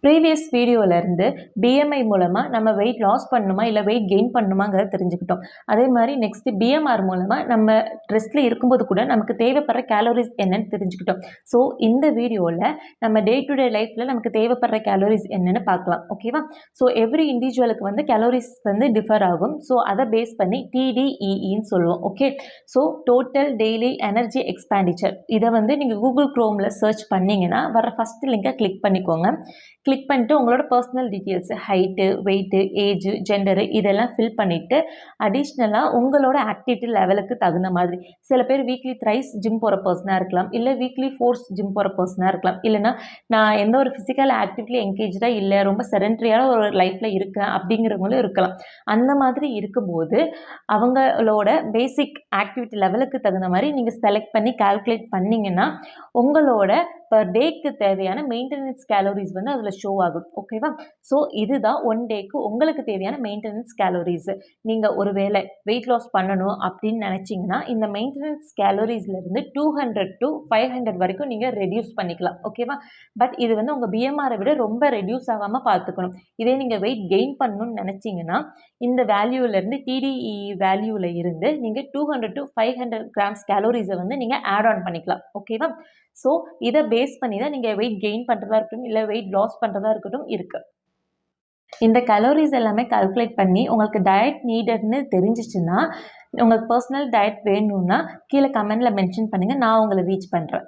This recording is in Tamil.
ப்ரீவியஸ் வீடியோவிலேருந்து பிஎம்ஐ மூலமாக நம்ம வெயிட் லாஸ் பண்ணணுமா இல்லை வெயிட் கெயின் பண்ணணுமாங்கிறத தெரிஞ்சுக்கிட்டோம். அதே மாதிரி நெக்ஸ்ட்டு பிஎம்ஆர் மூலமாக நம்ம ரெஸ்ட்டில் இருக்கும்போது கூட நமக்கு தேவைப்படுற கேலோரிஸ் என்னன்னு தெரிஞ்சுக்கிட்டோம். ஸோ இந்த வீடியோவில் நம்ம டே டு டே லைஃப்பில் நமக்கு தேவைப்படுற கேலோரிஸ் என்னன்னு பார்க்கலாம். ஓகேவா? ஸோ எவ்ரி இண்டிவிஜுவலுக்கு வந்து கேலோரிஸ் வந்து டிஃபர் ஆகும். ஸோ அதை பேஸ் பண்ணி TDEEன்னு சொல்லுவோம். Okay, so total daily energy expenditure இதை வந்து நீங்கள் கூகுள் க்ரோமில் சர்ச் பண்ணிங்கன்னா வர ஃபஸ்ட்டு லிங்கை கிளிக் பண்ணிக்கோங்க. கிளிக் பண்ணிட்டு உங்களோட personal details, height, weight, age, gender இதெல்லாம் ஃபில் பண்ணிவிட்டு அடிஷ்னலாக உங்களோட ஆக்டிவிட்டி லெவலுக்கு தகுந்த மாதிரி சில பேர் வீக்லி த்ரைஸ் ஜிம் போகிற பர்சனாக இருக்கலாம், இல்லை வீக்லி 4 ஜிம் போகிற பர்சனாக இருக்கலாம், இல்லைனா நான் எந்த ஒரு ஃபிசிக்கல் ஆக்டிவிட்டியில் என்கேஜாக இல்லை, ரொம்ப செடன்ட்ரியான ஒரு லைஃப்பில் இருக்கேன் அப்படிங்கிறவங்களும் இருக்கலாம். அந்த மாதிரி இருக்கும்போது அவங்களோட பேசிக் ஆக்டிவிட்டி லெவலுக்கு தகுந்த மாதிரி நீங்கள் செலக்ட் பண்ணி கால்குலேட் பண்ணிங்கன்னா உங்களோட பர் டேக்கு தேவையான மெயின்டெனன்ஸ் கேலோரிஸ் வந்து அதில் ஷோ ஆகும். ஓகேவா? ஸோ இதுதான் ஒன் டேக்கு உங்களுக்கு தேவையான மெயின்டெனன்ஸ் கேலோரிஸ். நீங்கள் ஒரு வேளை வெயிட் லாஸ் பண்ணணும் அப்படின்னு நினச்சிங்கன்னா இந்த மெயின்டெனன்ஸ் கேலோரிஸ்லேருந்து 200 to 500 வரைக்கும் நீங்கள் ரெடியூஸ் பண்ணிக்கலாம். ஓகேவா? பட் இது வந்து உங்கள் பிஎம்ஆரை விட ரொம்ப ரெடியூஸ் ஆகாமல் பார்த்துக்கணும். இதே நீங்கள் வெயிட் கெயின் பண்ணணும்னு நினச்சிங்கன்னா இந்த வேல்யூலேருந்து TDEE வேல்யூவில் இருந்து நீங்கள் 200 to 500 கிராம்ஸ் கேலோரிஸை வந்து நீங்கள் ஆட் ஆன் பண்ணிக்கலாம். ஓகேவா? ஸோ இதை பேஸ் பண்ணி தான் நீங்கள் வெயிட் கெயின் பண்ணுறதா இருக்கட்டும் இல்லை வெயிட் லாஸ் பண்ணுறதா இருக்கட்டும் இருக்குது. இந்த கலோரிஸ் எல்லாமே கால்குலேட் பண்ணி உங்களுக்கு டயட் நீடட்னு தெரிஞ்சிச்சுன்னா உங்களுக்கு பர்சனல் டயட் வேணும்னா கீழே கமெண்டில் மென்ஷன் பண்ணுங்கள், நான் உங்களை ரீச் பண்ணுறேன்.